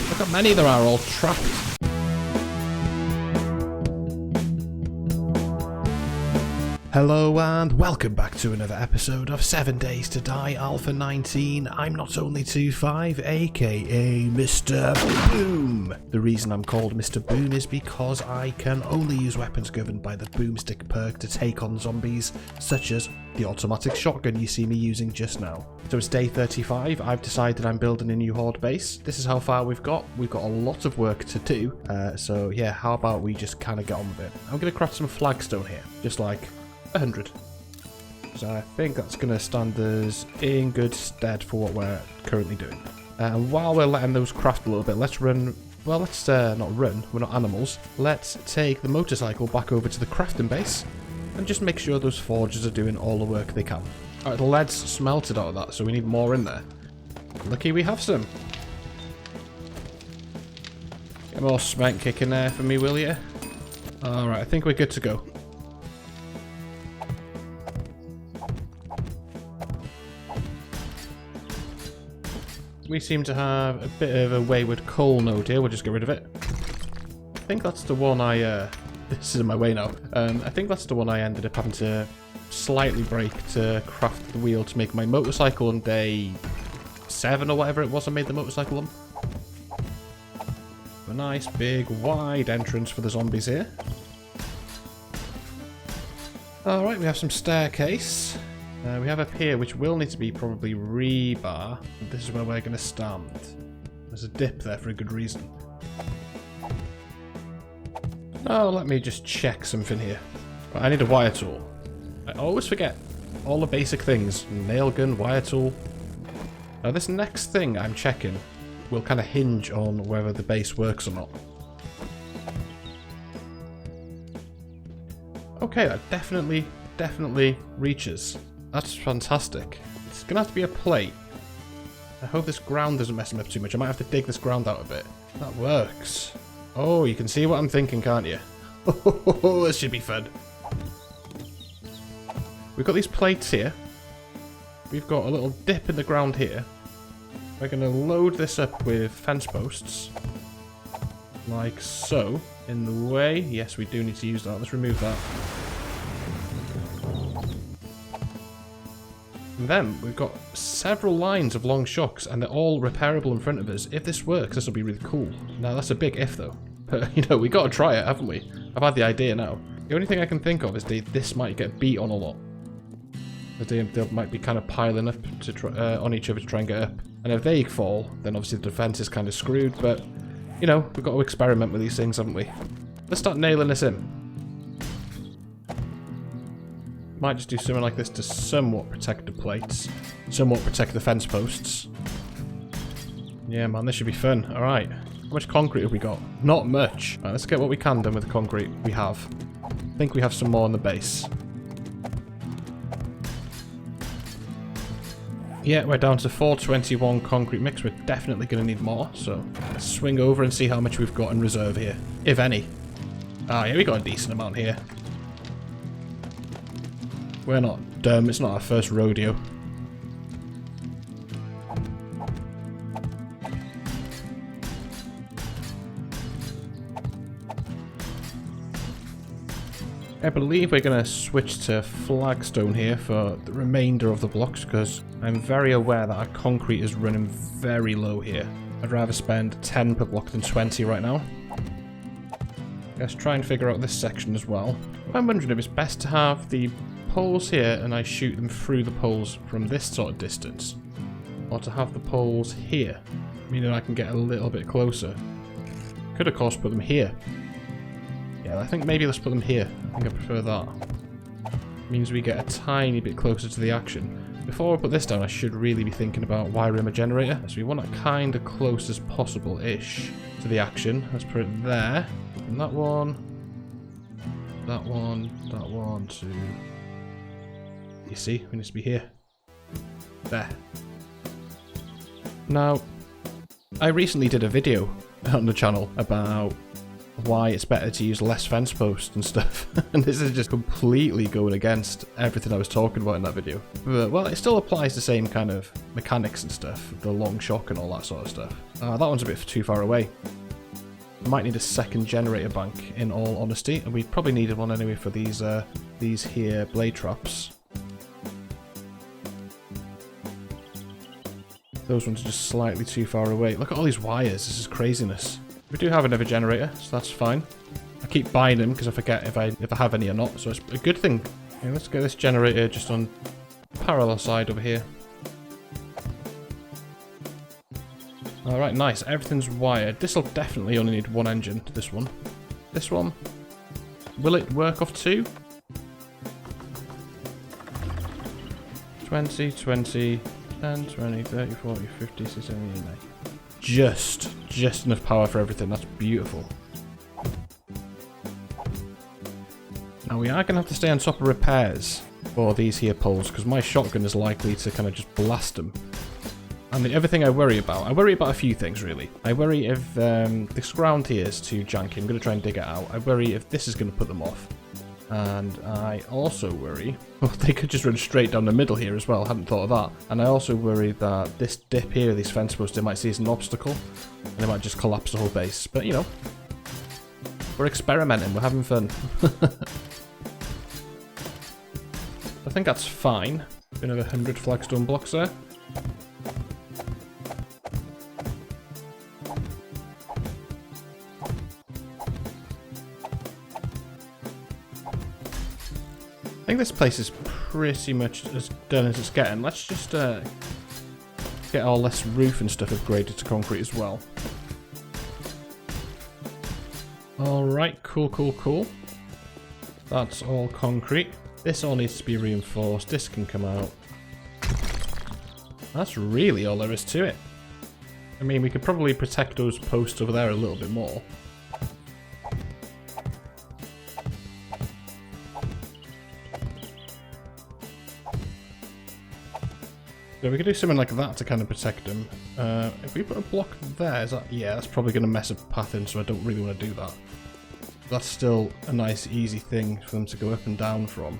Look how many there are all trapped. Hello and welcome back to another episode of 7 Days to Die Alpha 19. I'm not only 25, aka Mr. Boom. The reason I'm called Mr. Boom is because I can only use weapons governed by the boomstick perk to take on zombies, such as the automatic shotgun you see me using just now. So it's day 35, I've decided I'm building a new horde base. This is how far we've got. We've got a lot of work to do, so yeah, how about we just kind of get on with it. I'm going to craft some flagstone here, just like 100. So I think that's going to stand us in good stead for what we're currently doing. And while we're letting those craft a little bit, let's run, well, let's not run, we're not animals. Let's take the motorcycle back over to the crafting base and just make sure those forgers are doing all the work they can. Alright, the lead's smelted out of that, so we need more in there. Lucky we have some. Get more cement kick in there for me, will you? Alright, I think we're good to go. We seem to have a bit of a wayward coal node here. We'll just get rid of it. I think that's the one this is in my way now. I think that's the one I ended up having to slightly break to craft the wheel to make my motorcycle on day 7 or whatever it was I made the motorcycle on. A nice big wide entrance for the zombies here. Alright, we have some staircase. We have up here, which will need to be probably rebar. This is where we're going to stand. There's a dip there for a good reason. Oh, let me just check something here. Right, I need a wire tool. I always forget all the basic things. Nail gun, wire tool. Now this next thing I'm checking will kind of hinge on whether the base works or not. Okay, that definitely reaches. That's fantastic. It's going to have to be a plate. I hope this ground doesn't mess me up too much. I might have to dig this ground out a bit. That works. Oh, you can see what I'm thinking, can't you? Oh, this should be fun. We've got these plates here. We've got a little dip in the ground here. We're going to load this up with fence posts. Like so. In the way. Yes, we do need to use that. Let's remove that. And then we've got several lines of long shocks and they're all repairable in front of us. If this works, this will be really cool. Now that's a big if though. But you know, we got to try it, haven't we? I've had the idea now. The only thing I can think of is this might get beat on a lot. They might be kind of piling up to try, on each other to try and get up. And if they fall, then obviously the defense is kind of screwed. But, you know, we've got to experiment with these things, haven't we? Let's start nailing this in. Might just do something like this to somewhat protect the plates. Somewhat protect the fence posts. Yeah, man, this should be fun. Alright. How much concrete have we got? Not much. Alright, let's get what we can done with the concrete we have. I think we have some more on the base. Yeah, we're down to 421 concrete mix. We're definitely going to need more. So let's swing over and see how much we've got in reserve here. If any. Ah, yeah, we got a decent amount here. We're not dumb, it's not our first rodeo. I believe we're going to switch to flagstone here for the remainder of the blocks because I'm very aware that our concrete is running very low here. I'd rather spend 10 per block than 20 right now. Let's try and figure out this section as well. I'm wondering if it's best to have the poles here and I shoot them through the poles from this sort of distance, or to have the poles here, meaning I can get a little bit closer. Could of course put them here. Yeah, I think maybe let's put them here. I think I prefer that. Means we get a tiny bit closer to the action. Before I put this down, I should really be thinking about wiring a generator. So we want it kind of close as possible-ish to the action. Let's put it there. And that one, too. You see, we need to be here. There. Now, I recently did a video on the channel about why it's better to use less fence posts and stuff. And this is just completely going against everything I was talking about in that video. But, well, it still applies the same kind of mechanics and stuff, the long shock and all that sort of stuff. That one's a bit too far away. I might need a second generator bank, in all honesty, and we probably needed one anyway for these here blade traps. Those ones are just slightly too far away. Look at all these wires, this is craziness. We do have another generator, so that's fine. I keep buying them because I forget if I have any or not, so it's a good thing. Okay, let's get this generator just on parallel side over here. Alright, nice. Everything's wired. This will definitely only need one engine, this one. This one. Will it work off 2? 20, 20, 10, 20, 30, 40, 50, 60, 70, 80. Just enough power for everything. That's beautiful. Now we are going to have to stay on top of repairs for these here poles, because my shotgun is likely to kind of just blast them. And the other thing I worry about a few things really. I worry if this ground here is too janky. I'm going to try and dig it out. I worry if this is going to put them off. And I also worry, well, they could just run straight down the middle here as well. I hadn't thought of that. And I also worry that this dip here, these fence posts, they might see as an obstacle. And they might just collapse the whole base. But, you know, we're experimenting. We're having fun. I think that's fine. Another 100 flagstone blocks there. I think this place is pretty much as done as it's getting. Let's just get all this roof and stuff upgraded to concrete as well. Alright, cool. That's all concrete. This all needs to be reinforced. This can come out. That's really all there is to it. I mean, we could probably protect those posts over there a little bit more. So we could do something like that to kind of protect them. If we put a block there, is that... Yeah, that's probably going to mess up pathing, so I don't really want to do that. That's still a nice, easy thing for them to go up and down from.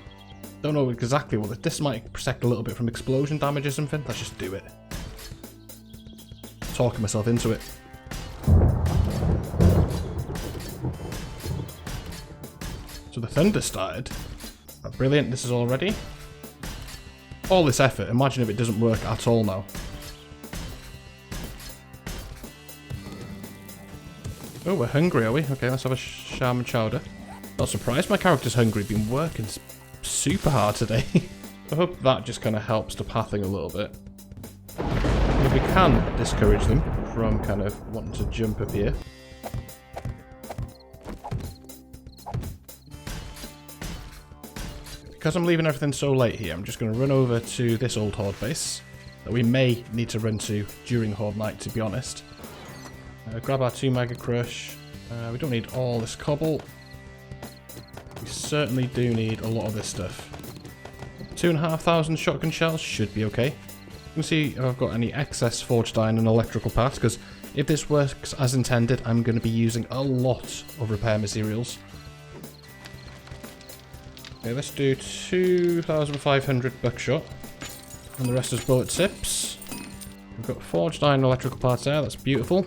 Don't know exactly what... This might protect a little bit from explosion damage or something. Let's just do it. Talking myself into it. So the thunder started. Oh, brilliant, this is all ready. All this effort, imagine if it doesn't work at all now. Oh, we're hungry, are we? Okay, let's have a sham and chowder. Not surprised my character's hungry, been working super hard today. I hope that just kind of helps the pathing a little bit. If we can discourage them from kind of wanting to jump up here. Because I'm leaving everything so late here, I'm just going to run over to this old horde base that we may need to run to during horde night, to be honest. Grab our 2 mega crush. We don't need all this cobble. We certainly do need a lot of this stuff. 2,500 shotgun shells should be okay. You can see if I've got any excess forged iron and electrical parts, because if this works as intended, I'm going to be using a lot of repair materials. Okay, let's do 2,500 buckshot, and the rest is bullet tips. We've got forged iron and electrical parts there, that's beautiful.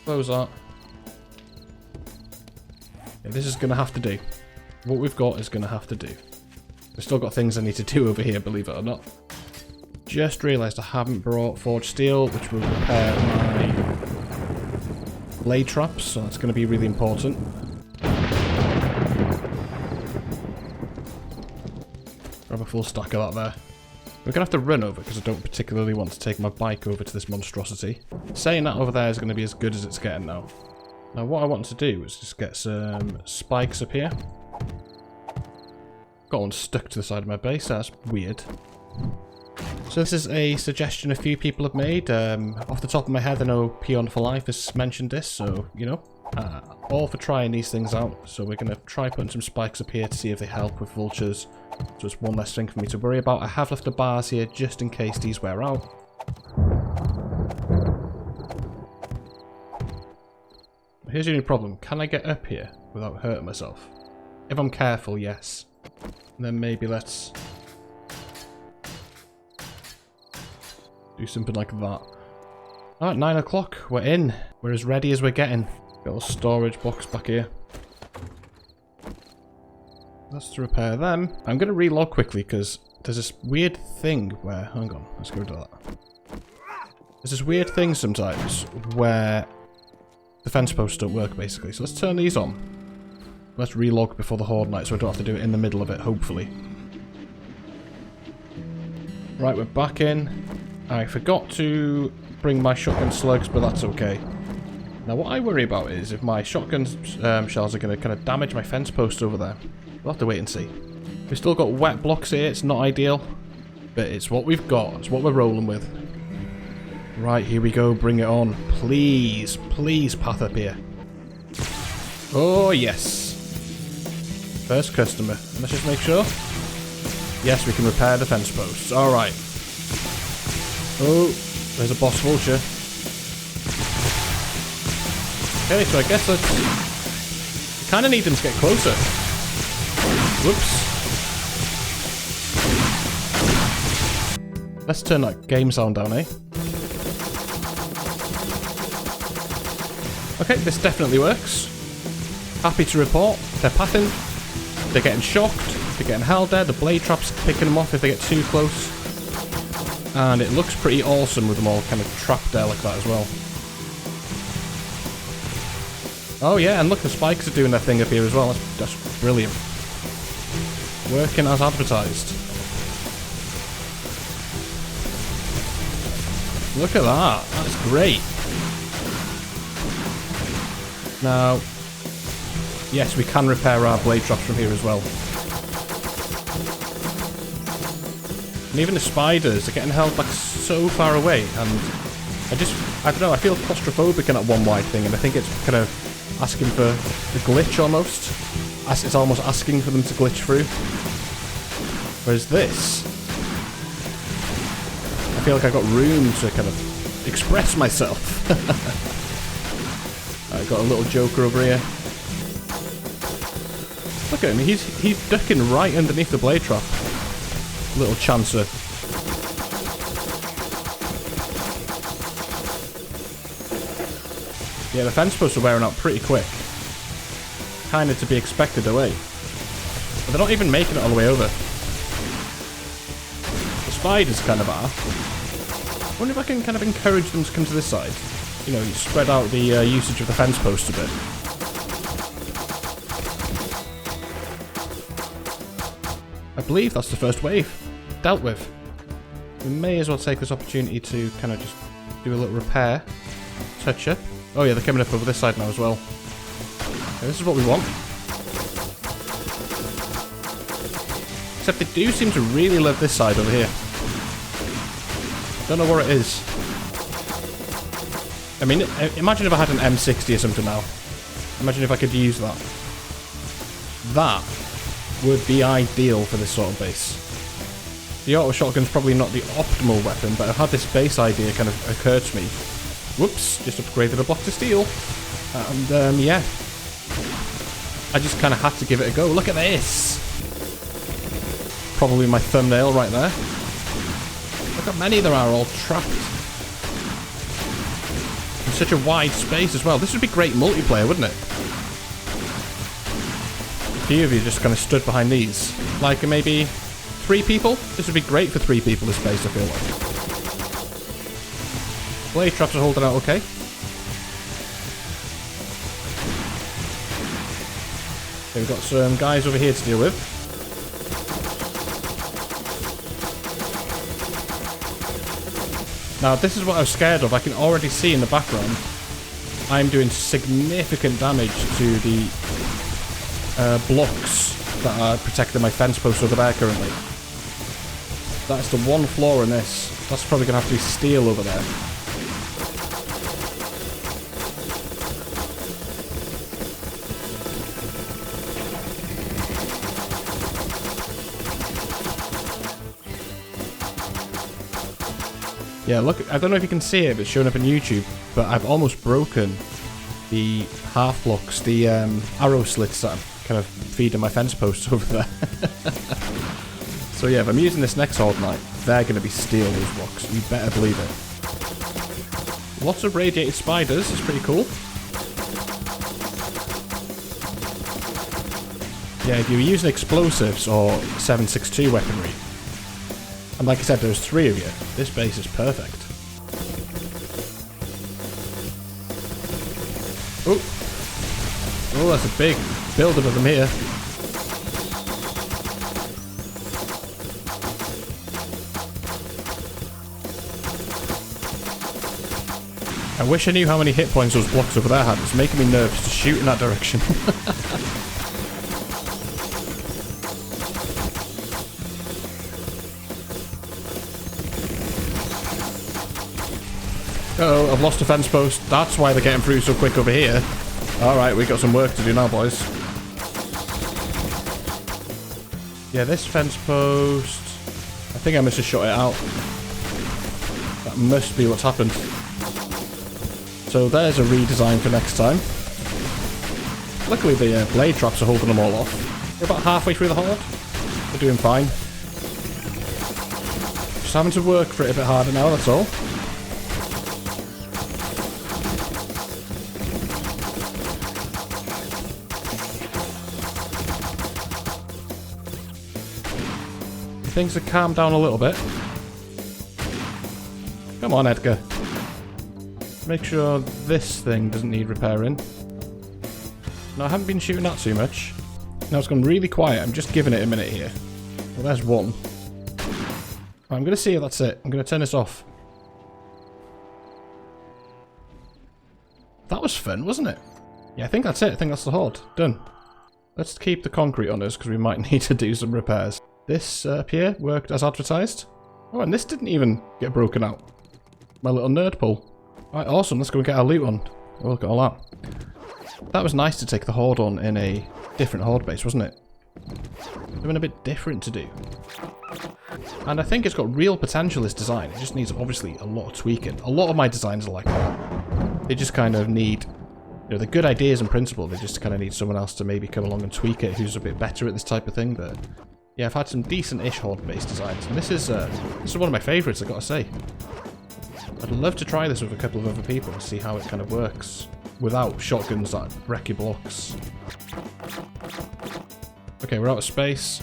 Close that. Yeah, this is going to have to do. What we've got is going to have to do. We've still got things I need to do over here, believe it or not. Just realised I haven't brought forged steel, which will repair my blade traps, so that's going to be really important. Grab a full stack of that there. We're going to have to run over because I don't particularly want to take my bike over to this monstrosity. Saying that over there is going to be as good as it's getting now. Now what I want to do is just get some spikes up here. Got one stuck to the side of my base, that's weird. So this is a suggestion a few people have made. Off the top of my head I know Peon for Life has mentioned this, so you know. All for trying these things out. So we're going to try putting some spikes up here to see if they help with vultures. So it's one less thing for me to worry about. I have left the bars here just in case these wear out. here's the only problem. Can I get up here without hurting myself? If I'm careful, yes. And then maybe let's do something like that. Alright, 9 o'clock. We're in. We're as ready as we're getting. Got a storage box back here. That's to repair them. I'm going to relog quickly because there's this weird thing where... Hang on, let's go to that. There's this weird thing sometimes where the fence posts don't work, basically. So let's turn these on. Let's relog before the horde night so I don't have to do it in the middle of it, hopefully. Right, we're back in. I forgot to bring my shotgun slugs, but that's okay. Now, what I worry about is if my shotgun shells are going to kind of damage my fence post over there. We'll have to wait and see. We've still got wet blocks here. It's not ideal, but it's what we've got. It's what we're rolling with. Right, here we go. Bring it on. Please, please path up here. Oh, yes. First customer. Let's just make sure. Yes, we can repair the fence posts. All right. Oh, there's a boss vulture. Okay, so I guess that's... We kind of need them to get closer. Whoops. Let's turn that game sound down, eh? Okay, this definitely works. Happy to report. They're pathing. They're getting shocked. They're getting held there. The blade trap's picking them off if they get too close. And it looks pretty awesome with them all kind of trapped there like that as well. Oh yeah, and look, the spikes are doing their thing up here as well. That's brilliant. Working as advertised. Look at that. That's great. Now, yes, we can repair our blade traps from here as well. And even the spiders are getting held back so far away, and I don't know, I feel claustrophobic in that one wide thing, and I think it's kind of asking for a glitch almost. It's almost asking for them to glitch through. Whereas this, I feel like I've got room to kind of express myself. I've got a little joker over here. Look at him, he's ducking right underneath the blade trap. Little chancer. Yeah, the fence posts are wearing out pretty quick. Kind of to be expected away. But they're not even making it all the way over. The spiders kind of are. I wonder if I can kind of encourage them to come to this side. You know, you spread out the usage of the fence post a bit. I believe that's the first wave dealt with. We may as well take this opportunity to kind of just do a little repair. Touch up. Oh yeah, they're coming up over this side now as well. Okay, this is what we want. Except they do seem to really love this side over here. Don't know what it is. I mean, imagine if I had an M60 or something now. Imagine if I could use that. That would be ideal for this sort of base. The auto shotgun's probably not the optimal weapon, but I've had this base idea kind of occur to me. Whoops, just upgraded a block to steel. And yeah. I just kind of had to give it a go. Look at this! Probably my thumbnail right there. Look how many there are all trapped. In such a wide space as well. This would be great multiplayer, wouldn't it? A few of you just kind of stood behind these. Like maybe 3 people? This would be great for 3 people, this space, I feel like. Blade traps are holding out okay. Okay, we've got some guys over here to deal with. Now, this is what I was scared of. I can already see in the background I'm doing significant damage to the blocks that are protecting my fence posts over there currently. That's the one flaw in this. That's probably going to have to be steel over there. Yeah, look, I don't know if you can see it, but it's showing up on YouTube, but I've almost broken the half blocks, the arrow slits that I'm kind of feeding my fence posts over there. So yeah, if I'm using this next Horde Knight, they're going to be steel, those blocks. You better believe it. Lots of radiated spiders, it's pretty cool. Yeah, if you were using explosives or 7.62 weaponry, and like I said, there's 3 of you, this base is perfect. Oh, that's a big build-up of them here. I wish I knew how many hit points those blocks over there had. It's making me nervous to shoot in that direction. Uh-oh, I've lost a fence post. That's why they're getting through so quick over here. Alright, we got some work to do now, boys. Yeah, this fence post... I think I must have shot it out. That must be what's happened. So there's a redesign for next time. Luckily the blade traps are holding them all off. We're about halfway through the horde. We're doing fine. Just having to work for it a bit harder now, that's all. Things have calmed down a little bit. Come on, Edgar. Make sure this thing doesn't need repairing. No, I haven't been shooting that too much. Now it's gone really quiet. I'm just giving it a minute here. Well, there's one. I'm going to see if that's it. I'm going to turn this off. That was fun, wasn't it? Yeah, I think that's it. I think that's the horde. Done. Let's keep the concrete on us because we might need to do some repairs. This up here worked as advertised. Oh, and this didn't even get broken out. My little nerd pull. Alright, awesome. Let's go and get our loot on. Oh, look at all that. That was nice to take the horde on in a different horde base, wasn't it? Something a bit different to do. And I think it's got real potential, this design. It just needs, obviously, a lot of tweaking. A lot of my designs are like that. They just kind of need... You know, they're good ideas in principle. They just kind of need someone else to maybe come along and tweak it who's a bit better at this type of thing, but... Yeah, I've had some decent-ish horde-based designs, and this is one of my favourites, I've got to say. I'd love to try this with a couple of other people and see how it kind of works without shotguns that wreck your blocks. Okay, we're out of space.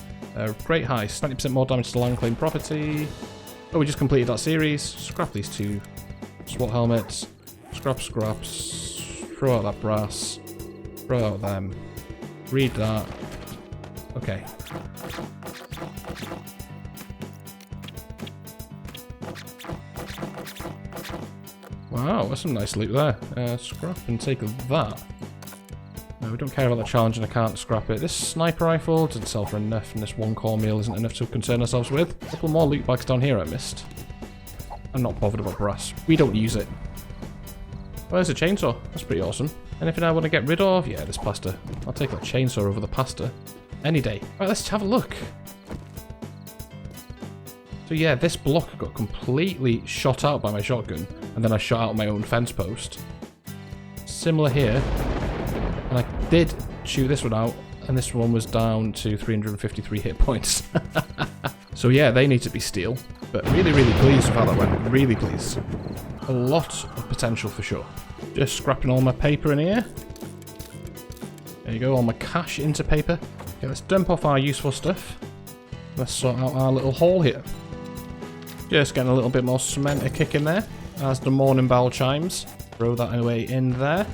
Great heist. 20% more damage to land claim property. Oh, we just completed that series. Scrap these 2 SWAT helmets. Scraps. Throw out that brass. Throw out them. Read that. Okay. Wow, that's some nice loot there. Scrap and take that. No, we don't care about the challenge and I can't scrap it. This sniper rifle doesn't sell for enough, and this 1 cornmeal isn't enough to concern ourselves with. A couple more loot bags down here I missed. I'm not bothered about brass. We don't use it. Oh, there's a chainsaw. That's pretty awesome. Anything I want to get rid of? Yeah, this pasta. I'll take that chainsaw over the pasta. Any day. Right, let's have a look. So yeah, this block got completely shot out by my shotgun, and then I shot out my own fence post. Similar here. And I did shoot this one out, and this one was down to 353 hit points. So yeah, they need to be steel. But really, really pleased with how that went. Really pleased. A lot of potential for sure. Just scrapping all my paper in here. There you go, all my cash into paper. Okay, let's dump off our useful stuff. Let's sort out our little haul here. Just getting a little bit more cement a kick in there as the morning bell chimes. Throw that away in there.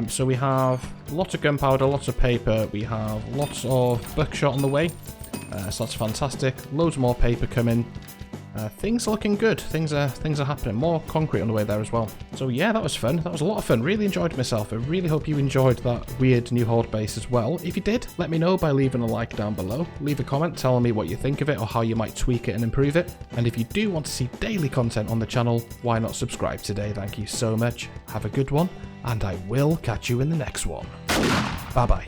So we have lots of gunpowder, lots of paper. We have lots of buckshot on the way. So that's fantastic. Loads more paper coming. Things are looking good. Things are happening. More concrete on the way there as well. So yeah, that was fun. That was a lot of fun. Really enjoyed myself. I really hope you enjoyed that weird new horde base as well. If you did, let me know by leaving a like down below. Leave a comment telling me what you think of it or how you might tweak it and improve it. And if you do want to see daily content on the channel, why not subscribe today? Thank you so much. Have a good one, and I will catch you in the next one. Bye bye.